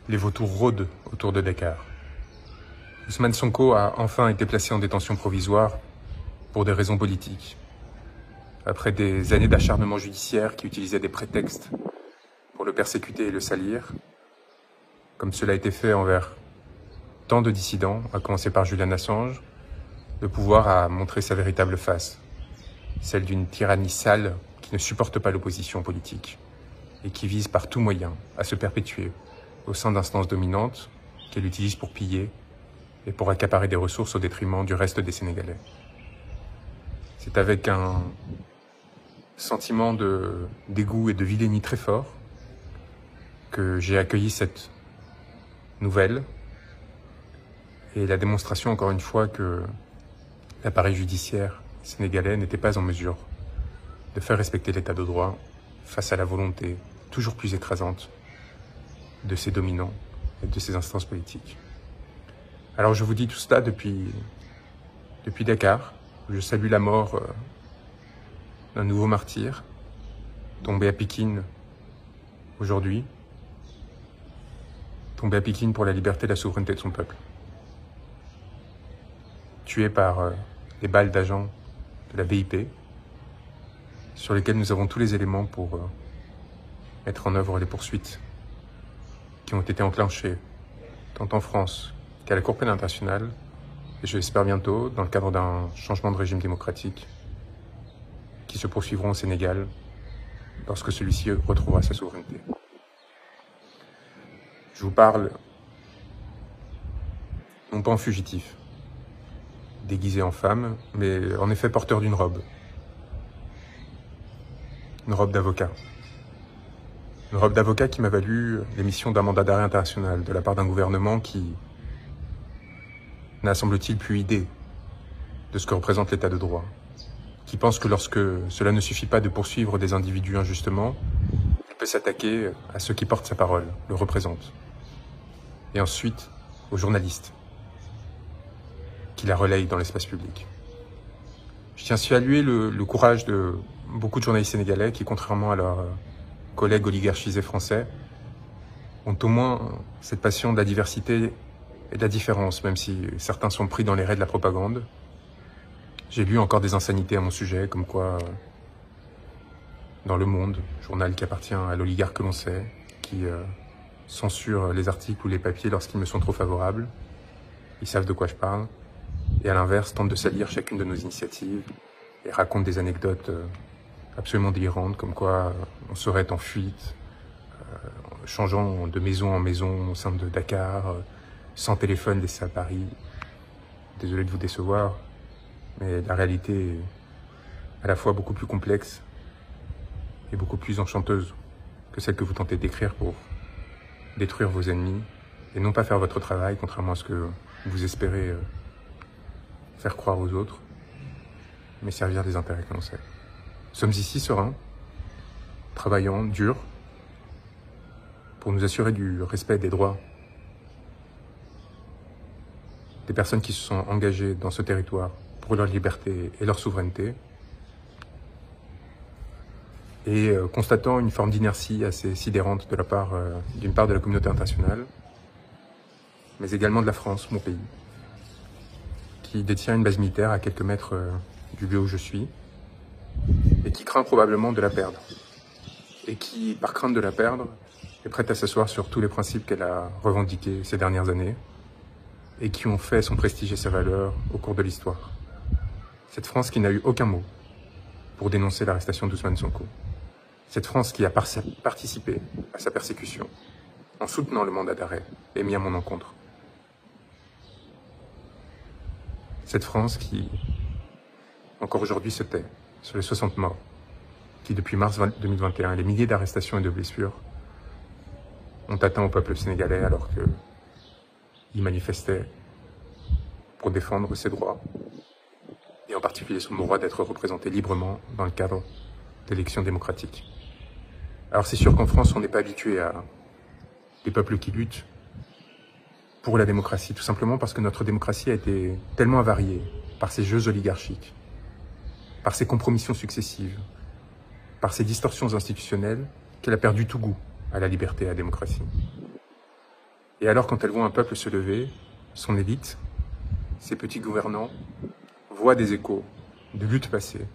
Les vautours rôdent autour de Dakar. Ousmane Sonko a enfin été placé en détention provisoire pour des raisons politiques. Après des années d'acharnement judiciaire qui utilisaient des prétextes pour le persécuter et le salir, comme cela a été fait envers tant de dissidents, à commencer par Julian Assange, le pouvoir a montré sa véritable face, celle d'une tyrannie sale qui ne supporte pas l'opposition politique et qui vise par tout moyen à se perpétuer au sein d'instances dominantes qu'elle utilise pour piller et pour accaparer des ressources au détriment du reste des Sénégalais. C'est avec un sentiment de dégoût et de vilainie très fort que j'ai accueilli cette nouvelle et la démonstration, encore une fois, que l'appareil judiciaire sénégalais n'était pas en mesure de faire respecter l'état de droit face à la volonté toujours plus écrasante de ses dominants et de ses instances politiques. Alors je vous dis tout cela depuis Dakar, où je salue la mort d'un nouveau martyr, tombé à Pikine aujourd'hui, tombé à Pikine pour la liberté et la souveraineté de son peuple. Tué par les balles d'agents de la BIP, sur lesquels nous avons tous les éléments pour mettre en œuvre les poursuites qui ont été enclenchées tant en France qu'à la Cour pénale internationale, et je l'espère bientôt, dans le cadre d'un changement de régime démocratique, qui se poursuivront au Sénégal lorsque celui-ci retrouvera sa souveraineté. Je vous parle non pas en fugitif, déguisé en femme, mais en effet porteur d'une robe. Une robe d'avocat. Une robe d'avocat qui m'a valu l'émission d'un mandat d'arrêt international de la part d'un gouvernement qui n'a, semble-t-il, plus idée de ce que représente l'état de droit, qui pense que lorsque cela ne suffit pas de poursuivre des individus injustement, il peut s'attaquer à ceux qui portent sa parole, le représentent, et ensuite aux journalistes qui la relayent dans l'espace public. Je tiens à saluer le courage de beaucoup de journalistes sénégalais qui, contrairement à leurs collègues oligarchisés français, ont au moins cette passion de la diversité et de la différence, même si certains sont pris dans les raies de la propagande. J'ai lu encore des insanités à mon sujet, comme quoi, dans Le Monde, journal qui appartient à l'oligarque que l'on sait, qui censure les articles ou les papiers lorsqu'ils me sont trop favorables, ils savent de quoi je parle, et à l'inverse, tente de salir chacune de nos initiatives et raconte des anecdotes absolument délirantes, comme quoi on serait en fuite, changeant de maison en maison au sein de Dakar, sans téléphone laissé à Paris. Désolé de vous décevoir, mais la réalité est à la fois beaucoup plus complexe et beaucoup plus enchanteuse que celle que vous tentez d'écrire pour détruire vos ennemis et non pas faire votre travail, contrairement à ce que vous espérez faire croire aux autres, mais servir des intérêts que l'on sait. Nous sommes ici sereins, travaillant, dur, pour nous assurer du respect des droits des personnes qui se sont engagées dans ce territoire pour leur liberté et leur souveraineté, et constatant une forme d'inertie assez sidérante de la part, d'une part de la communauté internationale, mais également de la France, mon pays, qui détient une base militaire à quelques mètres du lieu où je suis, et qui craint probablement de la perdre, et qui, par crainte de la perdre, est prête à s'asseoir sur tous les principes qu'elle a revendiqués ces dernières années, et qui ont fait son prestige et sa valeur au cours de l'histoire. Cette France qui n'a eu aucun mot pour dénoncer l'arrestation d'Ousmane Sonko. Cette France qui a participé à sa persécution en soutenant le mandat d'arrêt émis à mon encontre. Cette France qui, encore aujourd'hui, se tait sur les 60 morts, qui depuis mars 2021 et les milliers d'arrestations et de blessures ont atteint au peuple sénégalais alors qu'il manifestait pour défendre ses droits, et en particulier son droit d'être représenté librement dans le cadre d'élections démocratiques. Alors c'est sûr qu'en France, on n'est pas habitué à des peuples qui luttent pour la démocratie, tout simplement parce que notre démocratie a été tellement avariée par ces jeux oligarchiques, par ces compromissions successives, par ces distorsions institutionnelles, qu'elle a perdu tout goût à la liberté et à la démocratie. Et alors, quand elles voient un peuple se lever, son élite, ses petits gouvernants, voient des échos de luttes passées,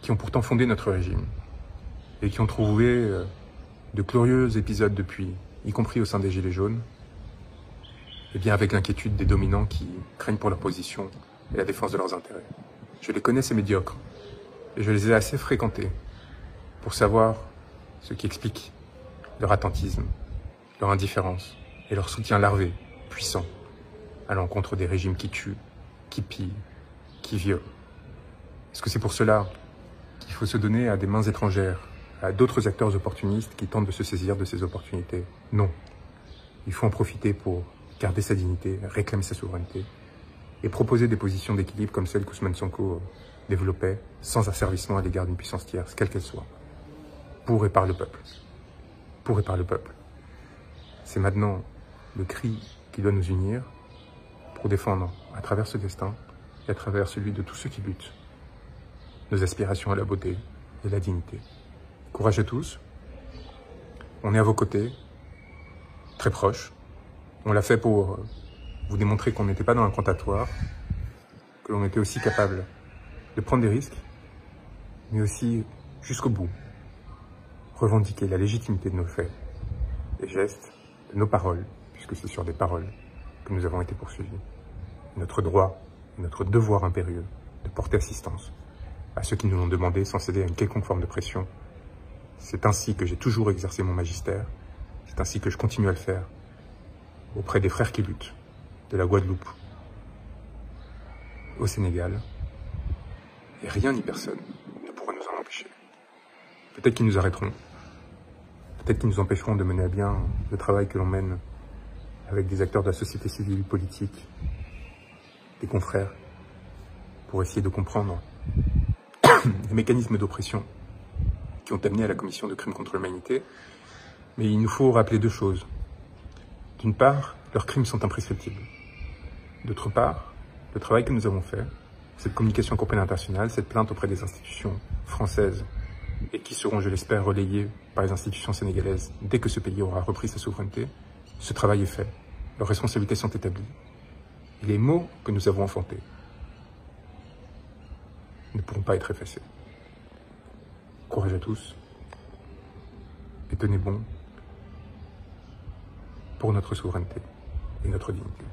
qui ont pourtant fondé notre régime, et qui ont trouvé de glorieux épisodes depuis, y compris au sein des Gilets jaunes, et bien avec l'inquiétude des dominants qui craignent pour leur position et la défense de leurs intérêts. Je les connais, ces médiocres, et je les ai assez fréquentés pour savoir ce qui explique leur attentisme, leur indifférence et leur soutien larvé, puissant, à l'encontre des régimes qui tuent, qui pillent, qui violent. Est-ce que c'est pour cela qu'il faut se donner à des mains étrangères, à d'autres acteurs opportunistes qui tentent de se saisir de ces opportunités? Non. Il faut en profiter pour garder sa dignité, réclamer sa souveraineté et proposer des positions d'équilibre comme celles qu'Ousmane Sonko développait, sans asservissement à l'égard d'une puissance tierce, quelle qu'elle soit, pour et par le peuple. Pour et par le peuple. C'est maintenant le cri qui doit nous unir pour défendre, à travers ce destin et à travers celui de tous ceux qui luttent, nos aspirations à la beauté et la dignité. Courage à tous. On est à vos côtés, très proches. On l'a fait pour vous démontrer qu'on n'était pas dans l'incantatoire, que l'on était aussi capable de prendre des risques, mais aussi, jusqu'au bout, revendiquer la légitimité de nos faits, des gestes, de nos paroles, puisque c'est sur des paroles que nous avons été poursuivis. Notre droit et notre devoir impérieux de porter assistance à ceux qui nous l'ont demandé sans céder à une quelconque forme de pression. C'est ainsi que j'ai toujours exercé mon magistère, c'est ainsi que je continue à le faire auprès des frères qui luttent, de la Guadeloupe au Sénégal, et rien ni personne ne pourra nous en empêcher. Peut-être qu'ils nous arrêteront, peut-être qu'ils nous empêcheront de mener à bien le travail que l'on mène avec des acteurs de la société civile, politique, des confrères, pour essayer de comprendre les mécanismes d'oppression qui ont amené à la commission de crimes contre l'humanité. Mais il nous faut rappeler deux choses. D'une part, leurs crimes sont imprescriptibles. D'autre part, le travail que nous avons fait, cette communication auprès internationale, cette plainte auprès des institutions françaises et qui seront, je l'espère, relayées par les institutions sénégalaises dès que ce pays aura repris sa souveraineté, ce travail est fait. Leurs responsabilités sont établies. Et les mots que nous avons enfantés ne pourront pas être effacés. Courage à tous et tenez bon pour notre souveraineté et notre dignité.